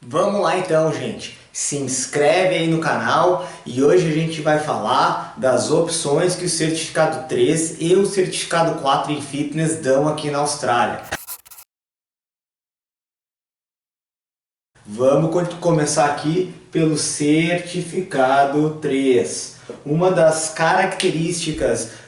Vamos lá então, gente. Se inscreve aí no canal e hoje a gente vai falar das opções que o certificado 3 e o certificado 4 em fitness dão aqui na Austrália. Vamos começar aqui pelo certificado 3. Uma das características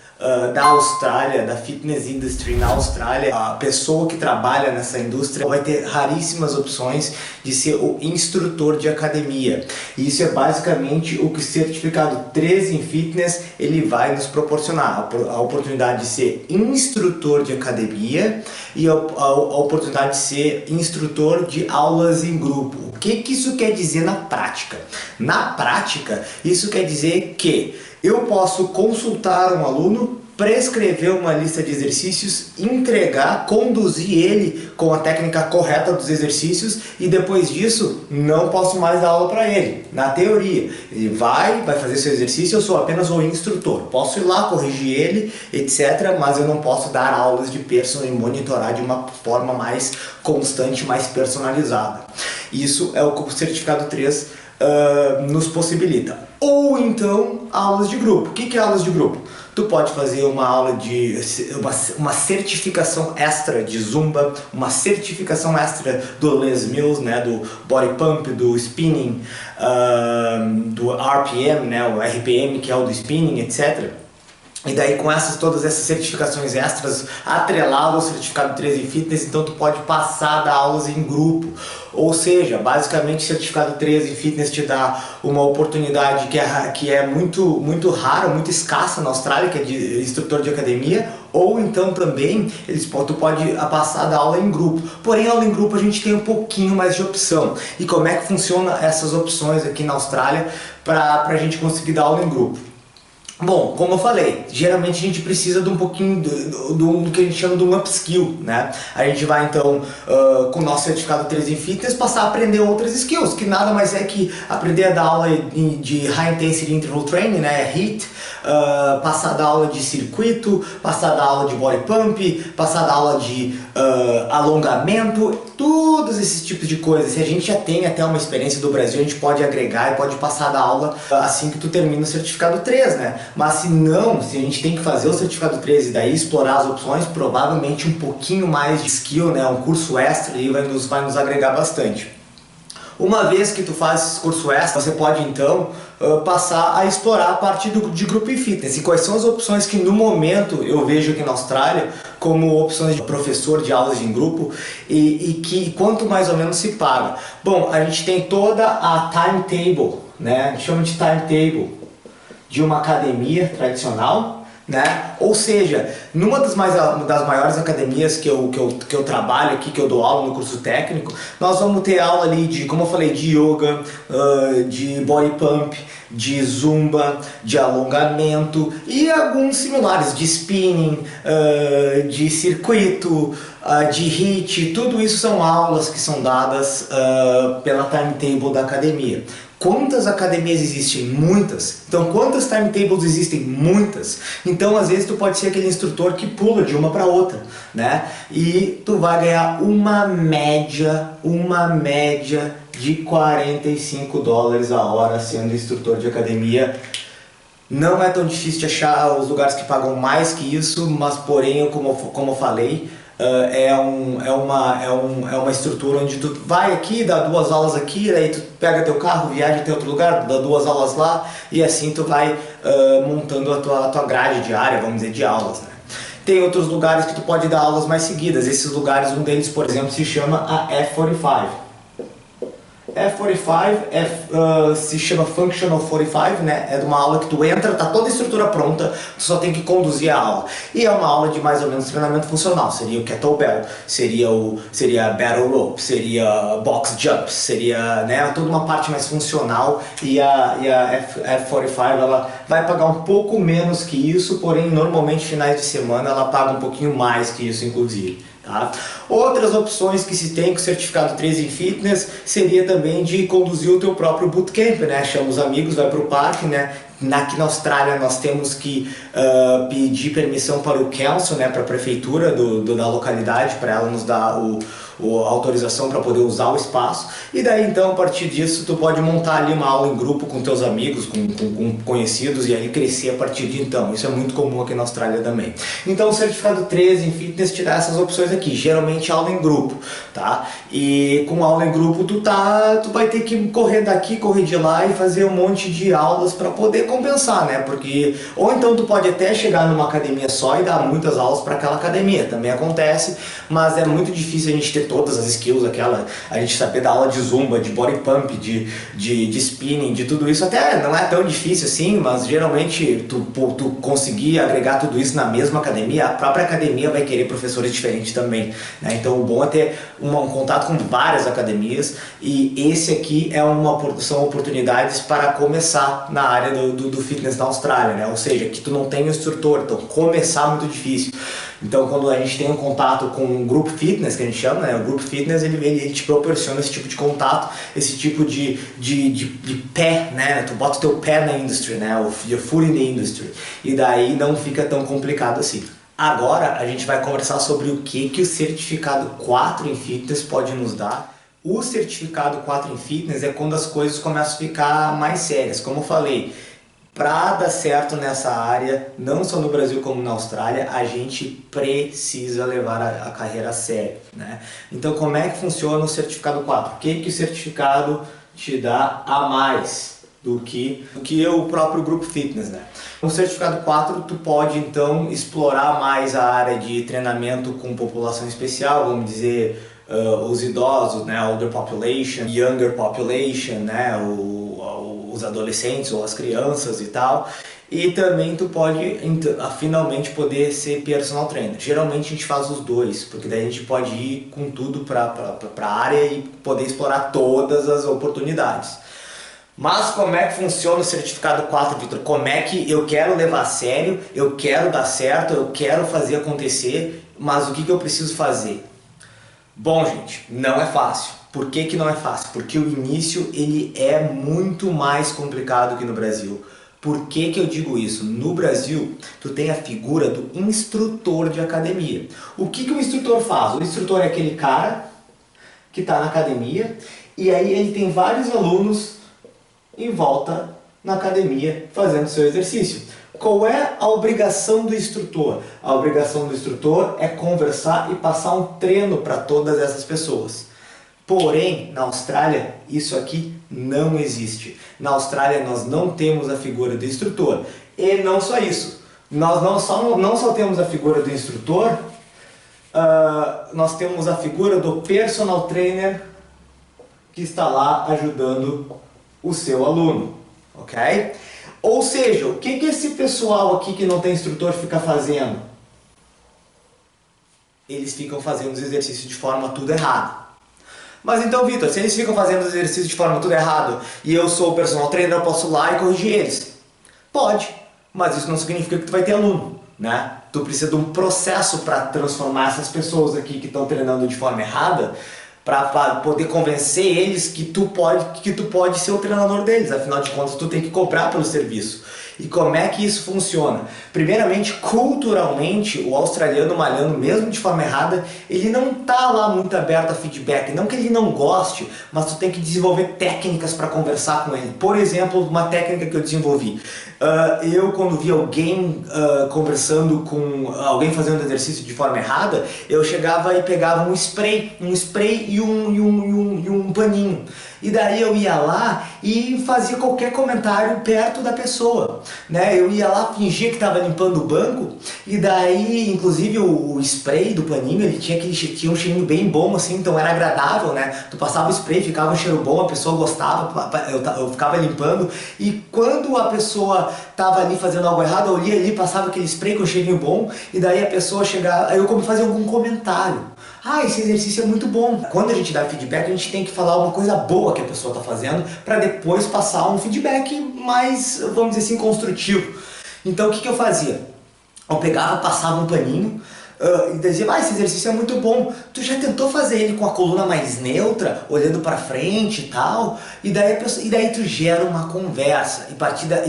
da Austrália, da fitness industry na Austrália, a pessoa que trabalha nessa indústria vai ter raríssimas opções de ser o instrutor de academia. E isso é basicamente o que o certificado 3 em fitness ele vai nos proporcionar, a oportunidade de ser instrutor de academia e a oportunidade de ser instrutor de aulas em grupo. O que isso quer dizer na prática? Na prática, isso quer dizer que eu posso consultar um aluno, prescrever uma lista de exercícios, entregar, conduzir ele com a técnica correta dos exercícios e depois disso não posso mais dar aula para ele. Na teoria, ele vai fazer seu exercício, eu sou apenas o instrutor. Posso ir lá, corrigir ele, etc. Mas eu não posso dar aulas de personal e monitorar de uma forma mais constante, mais personalizada. Isso é o que o certificado 3 nos possibilita. Ou então aulas de grupo. O que é aulas de grupo? Tu pode fazer uma aula de uma certificação extra de Zumba, uma certificação extra do Les Mills, né, do Body Pump, do Spinning, do RPM, né, o RPM que é o do Spinning, etc. E daí com todas essas certificações extras atrelado ao certificado 3 em fitness, então tu pode passar a dar aulas em grupo. Ou seja, basicamente o certificado 3 em fitness te dá uma oportunidade que é muito rara, muito escassa na Austrália, que é de instrutor de academia, ou então também tu pode passar a dar aula em grupo. Porém, aula em grupo a gente tem um pouquinho mais de opção. E como é que funciona essas opções aqui na Austrália para a gente conseguir dar aula em grupo? Bom, como eu falei, geralmente a gente precisa de um pouquinho do que a gente chama de um upskill, né? A gente vai então, com o nosso certificado 3 em fitness, passar a aprender outras skills, que nada mais é que aprender a dar aula de High Intensity Interval Training, né? HIIT, passar a dar aula de circuito, passar a dar aula de body pump, passar a dar aula de alongamento, todos esses tipos de coisas. Se a gente já tem até uma experiência do Brasil, a gente pode agregar e pode passar a dar aula assim que tu termina o certificado 3, né? Mas se não, se a gente tem que fazer o certificado 3 e daí explorar as opções, provavelmente um pouquinho mais de skill, né? Um curso extra aí vai nos agregar bastante. Uma vez que tu faz esse curso extra, você pode então passar a explorar a parte de grupo e fitness. E quais são as opções que no momento eu vejo aqui na Austrália como opções de professor de aulas em grupo e que quanto mais ou menos se paga? Bom, a gente tem toda a timetable, né? A gente chama de timetable de uma academia tradicional, né? Ou seja, numa das maiores academias que eu trabalho aqui, que eu dou aula no curso técnico, nós vamos ter aula ali de, como eu falei, de yoga, de body pump, de zumba, de alongamento e alguns similares, de spinning, de circuito, de HIIT. Tudo isso são aulas que são dadas pela timetable da academia. Quantas academias existem? Muitas. Então, quantas timetables existem? Muitas. Então, às vezes, tu pode ser aquele instrutor que pula de uma para outra, né? E tu vai ganhar uma média de $45 a hora sendo instrutor de academia. Não é tão difícil de achar os lugares que pagam mais que isso, mas porém, como eu falei, é uma estrutura onde tu vai aqui, dá 2 aulas aqui, aí tu pega teu carro, viaja até outro lugar, dá 2 aulas lá e assim tu vai montando a tua grade diária, vamos dizer, de aulas, né? Tem outros lugares que tu pode dar aulas mais seguidas. Esses lugares, um deles, por exemplo, se chama a F45. F45 se chama Functional 45, né? É de uma aula que tu entra, tá toda a estrutura pronta, tu só tem que conduzir a aula. E é uma aula de mais ou menos treinamento funcional. Seria o kettlebell, seria battle rope, seria box jumps, seria, né, toda uma parte mais funcional. E a F45 ela vai pagar um pouco menos que isso, porém normalmente finais de semana ela paga um pouquinho mais que isso, inclusive. Tá? Outras opções que se tem com o certificado 3 em fitness seria também de conduzir o teu próprio bootcamp, né? Chama os amigos, vai para o parque, né? Aqui na Austrália nós temos que pedir permissão para o council, né? Para a prefeitura da localidade, para ela nos dar a autorização para poder usar o espaço, e daí então a partir disso tu pode montar ali uma aula em grupo com teus amigos, com conhecidos, e aí crescer a partir de então. Isso é muito comum aqui na Austrália também. Então o certificado 13 em fitness te dá essas opções aqui, geralmente aula em grupo, tá? E com aula em grupo tu vai ter que correr daqui, correr de lá e fazer um monte de aulas para poder compensar, né? Porque ou então tu pode até chegar numa academia só e dar muitas aulas para aquela academia, também acontece, mas é muito difícil a gente ter todas as skills, a gente saber dar aula de zumba, de body pump, de spinning, de tudo isso. Até não é tão difícil assim, mas geralmente tu conseguir agregar tudo isso na mesma academia, a própria academia vai querer professores diferentes também, né? Então o bom é ter um contato com várias academias, e esse aqui são oportunidades para começar na área do fitness na Austrália, né? Ou seja, que tu não tem um instrutor, então começar é muito difícil. Então quando a gente tem um contato com um grupo fitness, que a gente chama, né? O grupo fitness ele te proporciona esse tipo de contato, esse tipo de pé, né? Tu bota o teu pé na industry, né? O your foot in the industry, e daí não fica tão complicado assim. Agora a gente vai conversar sobre o que o certificado 4 em fitness pode nos dar. O certificado 4 em fitness é quando as coisas começam a ficar mais sérias. Como eu falei, para dar certo nessa área, não só no Brasil como na Austrália, a gente precisa levar a carreira a sério, né? Então como é que funciona o certificado 4? O que o certificado te dá a mais do que o próprio grupo fitness, né? No certificado 4 tu pode então explorar mais a área de treinamento com população especial, vamos dizer os idosos, né, older population, younger population, né, os adolescentes ou as crianças e tal. E também tu pode finalmente poder ser personal trainer. Geralmente a gente faz os dois, porque daí a gente pode ir com tudo para a área e poder explorar todas as oportunidades. Mas como é que funciona o certificado 4, Vitor? Como é que eu quero levar a sério, eu quero dar certo, eu quero fazer acontecer, mas o que eu preciso fazer? Bom, gente, não é fácil. Por que não é fácil? Porque o início ele é muito mais complicado que no Brasil. Por que eu digo isso? No Brasil, tu tem a figura do instrutor de academia. O que o instrutor faz? O instrutor é aquele cara que está na academia e aí ele tem vários alunos em volta na academia fazendo seu exercício. Qual é a obrigação do instrutor? A obrigação do instrutor é conversar e passar um treino para todas essas pessoas. Porém, na Austrália, isso aqui não existe. Na Austrália, nós não temos a figura do instrutor. E não só isso. Nós não só temos a figura do instrutor, nós temos a figura do personal trainer que está lá ajudando o seu aluno, ok? Ou seja, o que esse pessoal aqui que não tem instrutor fica fazendo? Eles ficam fazendo os exercícios de forma tudo errada. Mas então, Vitor, se eles ficam fazendo os exercícios de forma tudo errado e eu sou o personal trainer, eu posso ir lá e corrigir eles? Pode, mas isso não significa que tu vai ter aluno, né? Tu precisa de um processo para transformar essas pessoas aqui que estão treinando de forma errada, para poder convencer eles que tu pode ser o treinador deles. Afinal de contas, tu tem que cobrar pelo serviço. E como é que isso funciona? Primeiramente, culturalmente, o australiano malhando, mesmo de forma errada, ele não está lá muito aberto a feedback. Não que ele não goste, mas tu tem que desenvolver técnicas para conversar com ele. Por exemplo, uma técnica que eu desenvolvi. Eu, quando vi alguém conversando com alguém fazendo exercício de forma errada, eu chegava e pegava um spray e um paninho. E daí eu ia lá e fazia qualquer comentário perto da pessoa, né? Eu ia lá, fingia que estava limpando o banco, e daí, inclusive, o spray do paninho, ele tinha um cheirinho bem bom, assim, então era agradável, né? Tu passava o spray, ficava um cheiro bom, a pessoa gostava, eu ficava limpando, e quando a pessoa estava ali fazendo algo errado, eu ia ali, passava aquele spray com cheirinho bom, e daí a pessoa chegava, aí eu fazia algum comentário. Ah, esse exercício é muito bom. Quando a gente dá feedback, a gente tem que falar uma coisa boa que a pessoa está fazendo para depois passar um feedback mais, vamos dizer assim, construtivo. Então o que eu fazia? Eu pegava, passava um paninho e dizia, esse exercício é muito bom. Tu já tentou fazer ele com a coluna mais neutra, olhando para frente e tal? E daí tu gera uma conversa.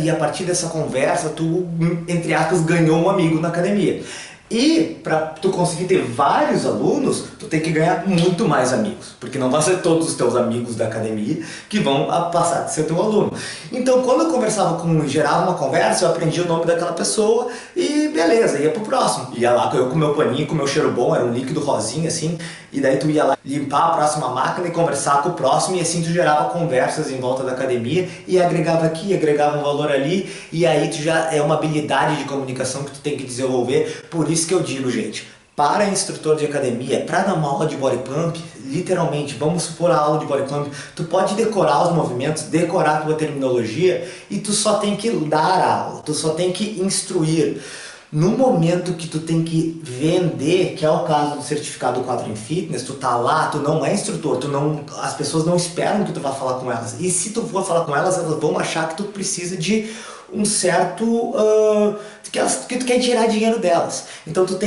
E a partir dessa conversa, tu, entre aspas, ganhou um amigo na academia. E para tu conseguir ter vários alunos, tu tem que ganhar muito mais amigos, porque não vão ser todos os teus amigos da academia que vão passar a ser teu aluno. Então, quando eu conversava gerava uma conversa, eu aprendia o nome daquela pessoa e beleza, ia pro próximo. Ia lá eu com o meu paninho, com o meu cheiro bom, era um líquido rosinha assim, e daí tu ia lá limpar a próxima máquina e conversar com o próximo, e assim tu gerava conversas em volta da academia e agregava aqui, agregava um valor ali, e aí tu já é uma habilidade de comunicação que tu tem que desenvolver. Por isso que eu digo, gente, para instrutor de academia, para dar uma aula de body pump, literalmente, vamos supor a aula de body pump, tu pode decorar os movimentos, decorar a tua terminologia, e tu só tem que dar a aula, tu só tem que instruir. No momento que tu tem que vender, que é o caso do certificado 4 em Fitness, tu tá lá, tu não é instrutor, as pessoas não esperam que tu vá falar com elas. E se tu for falar com elas, elas vão achar que tu precisa de um certo... que tu quer tirar dinheiro delas. Então tu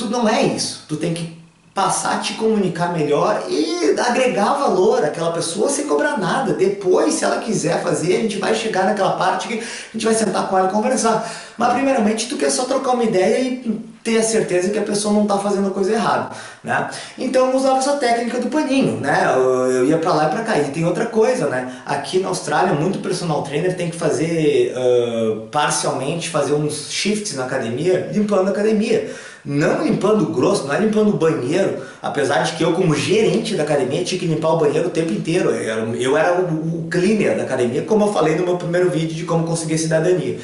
não é isso. Tu tem que passar a te comunicar melhor e agregar valor àquela pessoa sem cobrar nada. Depois, se ela quiser fazer, a gente vai chegar naquela parte que a gente vai sentar com ela e conversar. Mas primeiramente tu quer só trocar uma ideia e ter a certeza que a pessoa não está fazendo a coisa errada, né? Então eu usava essa técnica do paninho, né? Eu ia para lá e para cá. E tem outra coisa, né? Aqui na Austrália, muito personal trainer tem que fazer, parcialmente, fazer uns shifts na academia, limpando a academia. Não limpando grosso, não é limpando o banheiro, apesar de que eu, como gerente da academia, tinha que limpar o banheiro o tempo inteiro. Eu era o cleaner da academia, como eu falei no meu primeiro vídeo de como conseguir cidadania.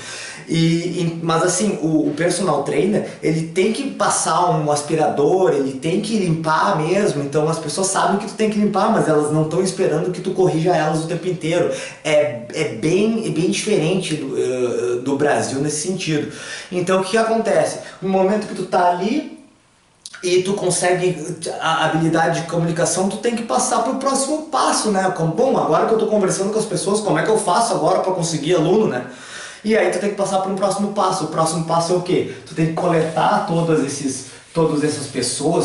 Mas assim, o personal trainer, ele tem que passar um aspirador, ele tem que limpar mesmo. Então as pessoas sabem que tu tem que limpar, mas elas não estão esperando que tu corrija elas o tempo inteiro. É bem diferente do Brasil nesse sentido. Então o que acontece? No momento que tu tá ali e tu consegue a habilidade de comunicação, tu tem que passar para o próximo passo, né? Bom, agora que eu tô conversando com as pessoas, como é que eu faço agora para conseguir aluno, né? E aí tu tem que passar para um próximo passo. O próximo passo é o quê? Tu tem que coletar todas essas pessoas,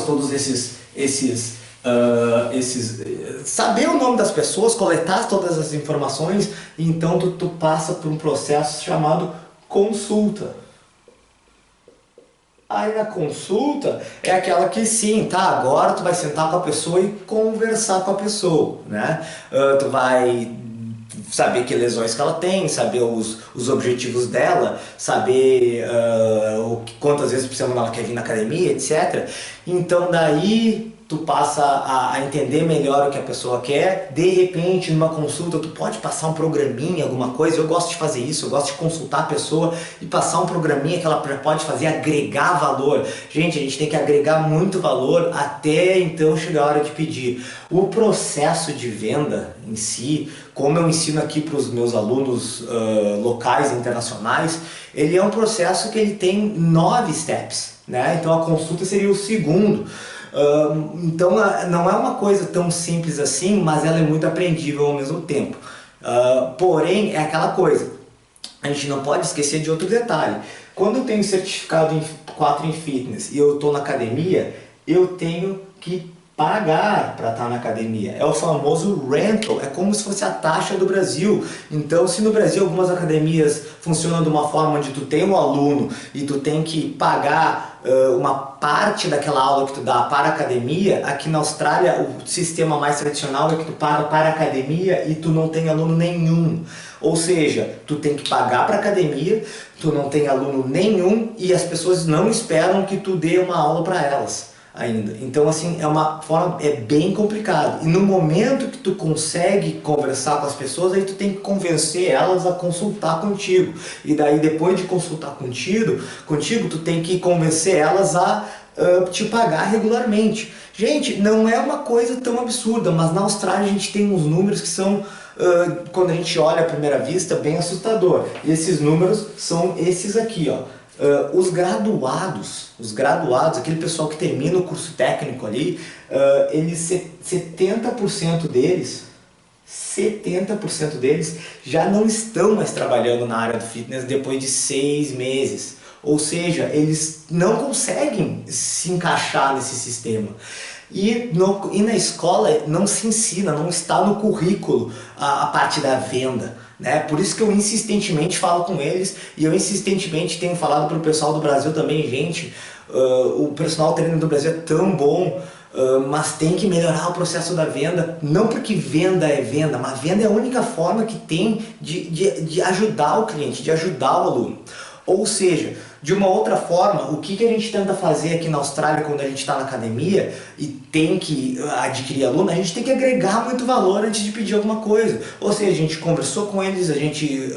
saber o nome das pessoas, coletar todas as informações, e então tu passa por um processo chamado consulta. Aí na consulta é aquela que sim, tá, agora tu vai sentar com a pessoa e conversar com a pessoa, né? Tu vai saber que lesões que ela tem, saber os objetivos dela, saber quantas vezes por semana ela quer vir na academia, etc. Então daí tu passa a entender melhor o que a pessoa quer. De repente, numa consulta, tu pode passar um programinha, alguma coisa. Eu gosto de fazer isso, eu gosto de consultar a pessoa e passar um programinha que ela pode fazer, agregar valor. Gente, a gente tem que agregar muito valor até então chegar a hora de pedir. O processo de venda em si, como eu ensino aqui para os meus alunos locais e internacionais, ele é um processo que ele tem 9 steps, né? Então a consulta seria o segundo. Então não é uma coisa tão simples assim, mas ela é muito aprendível ao mesmo tempo. Porém, é aquela coisa, a gente não pode esquecer de outro detalhe. Quando eu tenho certificado 4 em Fitness e eu estou na academia, eu tenho que pagar para estar na academia. É o famoso rental, é como se fosse a taxa do Brasil. Então, se no Brasil algumas academias funcionam de uma forma onde tu tem um aluno e tu tem que pagar uma parte daquela aula que tu dá para a academia, aqui na Austrália o sistema mais tradicional é que tu paga para a academia e tu não tem aluno nenhum. Ou seja, tu tem que pagar para a academia, tu não tem aluno nenhum e as pessoas não esperam que tu dê uma aula para elas ainda. Então assim, é bem complicado. E no momento que tu consegue conversar com as pessoas, aí tu tem que convencer elas a consultar contigo. E daí depois de consultar contigo tu tem que convencer elas a te pagar regularmente. Gente, não é uma coisa tão absurda, mas na Austrália a gente tem uns números que são, quando a gente olha à primeira vista, bem assustador. E esses números são esses aqui, ó. Os graduados, aquele pessoal que termina o curso técnico ali, 70% deles já não estão mais trabalhando na área do fitness depois de 6 meses. Ou seja, eles não conseguem se encaixar nesse sistema. E na escola não se ensina, não está no currículo a parte da venda, né? Por isso que eu insistentemente falo com eles e eu insistentemente tenho falado para o pessoal do Brasil também, gente, o personal trainer do Brasil é tão bom, mas tem que melhorar o processo da venda, não porque venda é venda, mas venda é a única forma que tem de ajudar o cliente, de ajudar o aluno. Ou seja, de uma outra forma, o que a gente tenta fazer aqui na Austrália quando a gente está na academia e tem que adquirir aluno, a gente tem que agregar muito valor antes de pedir alguma coisa. Ou seja, a gente conversou com eles, a gente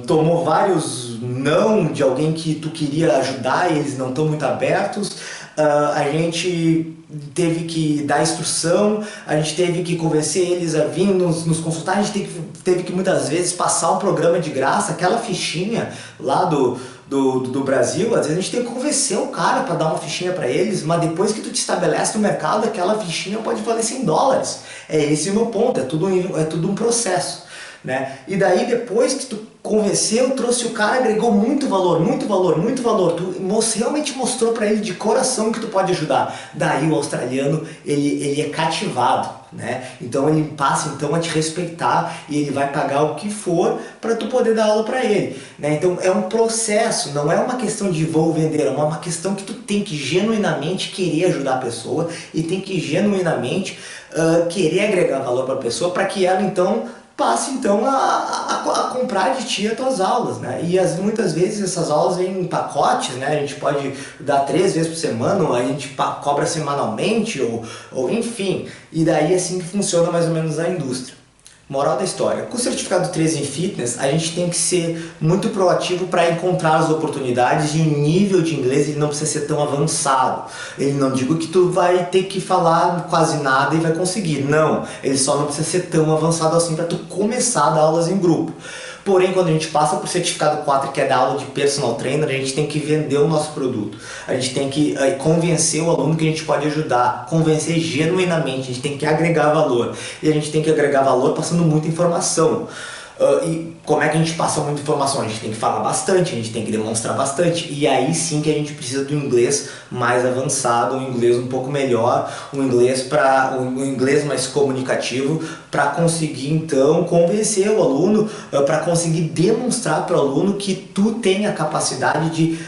tomou vários não de alguém que tu queria ajudar e eles não estão muito abertos. A gente teve que dar instrução, a gente teve que convencer eles a vir nos consultar, a gente teve que muitas vezes passar um programa de graça, aquela fichinha lá do Brasil, às vezes a gente tem que convencer o cara para dar uma fichinha para eles, mas depois que tu te estabelece no mercado, aquela fichinha pode valer $100. É esse o meu ponto, é tudo um processo, né? E daí depois que tu convenceu, trouxe o cara, agregou muito valor, muito valor, muito valor, tu realmente mostrou para ele de coração que tu pode ajudar. Daí o australiano, ele é cativado, né? Então ele passa então a te respeitar e ele vai pagar o que for para tu poder dar aula para ele, né? Então é um processo, não é uma questão de vou vender, é uma questão que tu tem que genuinamente querer ajudar a pessoa e tem que genuinamente querer agregar valor para a pessoa para que ela então passe então a comprar de ti as tuas aulas, né? E muitas vezes essas aulas vêm em pacotes, né? A gente pode dar 3 vezes por semana, ou a gente cobra semanalmente, ou enfim. E daí é assim que funciona mais ou menos a indústria. Moral da história, com o certificado 3 em Fitness, a gente tem que ser muito proativo para encontrar as oportunidades e o nível de inglês ele não precisa ser tão avançado. Ele não digo que tu vai ter que falar quase nada e vai conseguir, não. Ele só não precisa ser tão avançado assim para tu começar a dar aulas em grupo. Porém, quando a gente passa por certificado 4, que é dar aula de personal trainer, a gente tem que vender o nosso produto. A gente tem que convencer o aluno que a gente pode ajudar, convencer genuinamente, a gente tem que agregar valor. E a gente tem que agregar valor passando muita informação. E como é que a gente passa muita informação? A gente tem que falar bastante, a gente tem que demonstrar bastante. E aí sim que a gente precisa do inglês mais avançado, um inglês um pouco melhor, um inglês mais comunicativo, para conseguir então convencer o aluno, para conseguir demonstrar para o aluno que tu tem a capacidade de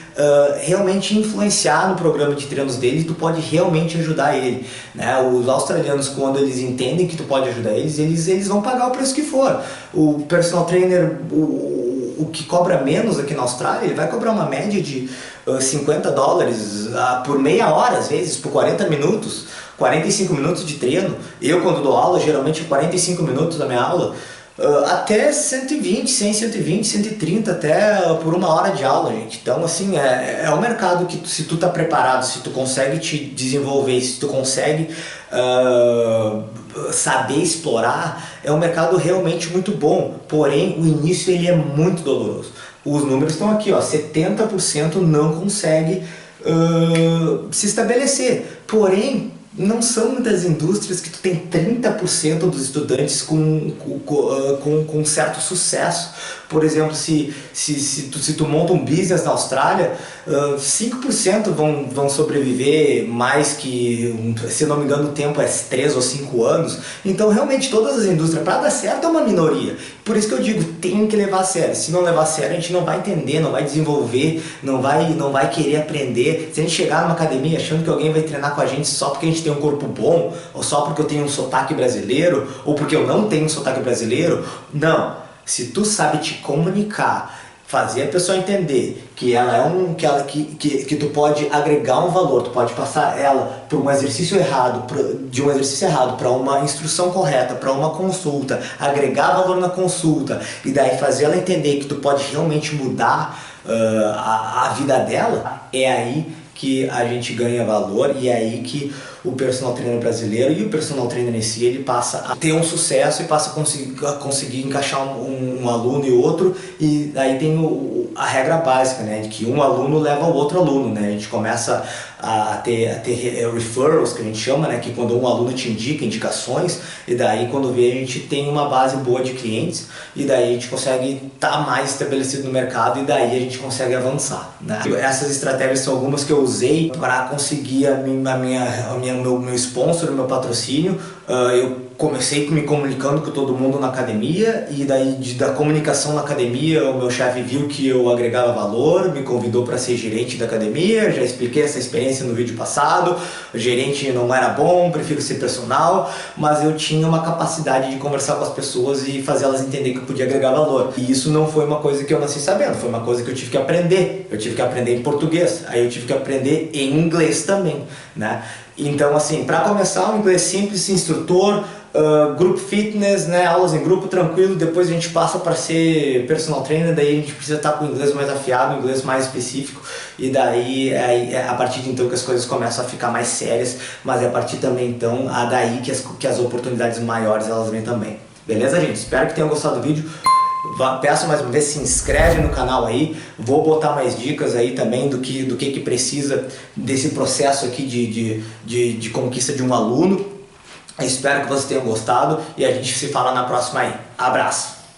realmente influenciar no programa de treinos dele, tu pode realmente ajudar ele, né? Os australianos, quando eles entendem que tu pode ajudar eles vão pagar o preço que for. O personal trainer, o que cobra menos aqui na Austrália, ele vai cobrar uma média de $50 por meia hora, às vezes, por 40 minutos, 45 minutos de treino. Eu, quando dou aula, geralmente 45 minutos da minha aula, até 120, 100, 120, 130 até por 1 hora de aula, gente. Então, assim, é um mercado que se tu tá preparado, se tu consegue te desenvolver, se tu consegue saber explorar, é um mercado realmente muito bom. Porém, o início ele é muito doloroso. Os números estão aqui, ó, 70% não consegue se estabelecer. Porém, não são muitas indústrias que tu tem 30% dos estudantes com certo sucesso. Por exemplo, se tu monta um business na Austrália, 5% vão sobreviver mais que, se não me engano, o tempo é 3 ou 5 anos. Então, realmente, todas as indústrias, para dar certo, é uma minoria. Por isso que eu digo, tem que levar a sério. Se não levar a sério, a gente não vai entender, não vai desenvolver, não vai querer aprender. Se a gente chegar numa academia achando que alguém vai treinar com a gente só porque a gente tem um corpo bom, ou só porque eu tenho um sotaque brasileiro, ou porque eu não tenho um sotaque brasileiro, não. Se tu sabe te comunicar, fazer a pessoa entender que ela é que tu pode agregar um valor, tu pode passar ela por um exercício errado, de um exercício errado para uma instrução correta, para uma consulta, agregar valor na consulta e daí fazer ela entender que tu pode realmente mudar a vida dela, é aí que a gente ganha valor e é aí que o personal trainer brasileiro e o personal trainer em si, ele passa a ter um sucesso e passa a conseguir encaixar um aluno e outro, e aí tem a regra básica, né, de que um aluno leva o outro aluno, né, a gente começa a ter referrals, que a gente chama, né, que quando um aluno te indica indicações, e daí quando vê a gente tem uma base boa de clientes, e daí a gente consegue estar mais estabelecido no mercado, e daí a gente consegue avançar, né? Essas estratégias são algumas que eu usei para conseguir meu sponsor, o meu patrocínio. Eu comecei me comunicando com todo mundo na academia, e daí da comunicação na academia o meu chefe viu que eu agregava valor, me convidou para ser gerente da academia. Já expliquei essa experiência no vídeo passado. O gerente não era bom, prefiro ser personal, mas eu tinha uma capacidade de conversar com as pessoas e fazer elas entender que eu podia agregar valor. E isso não foi uma coisa que eu nasci sabendo, foi uma coisa que eu tive que aprender. Eu tive que aprender em português, aí eu tive que aprender em inglês também, né? Então, assim, para começar, um inglês simples, instrutor, grupo fitness, né, aulas em grupo, tranquilo. Depois a gente passa para ser personal trainer, daí a gente precisa estar com o inglês mais afiado, o inglês mais específico, e daí é a partir de então que as coisas começam a ficar mais sérias, mas é a partir também então daí que as oportunidades maiores elas vêm também. Beleza, gente? Espero que tenham gostado do vídeo. Peço mais uma vez, se inscreve no canal aí, vou botar mais dicas aí também do que precisa desse processo aqui de conquista de um aluno. Espero que vocês tenham gostado e a gente se fala na próxima aí. Abraço!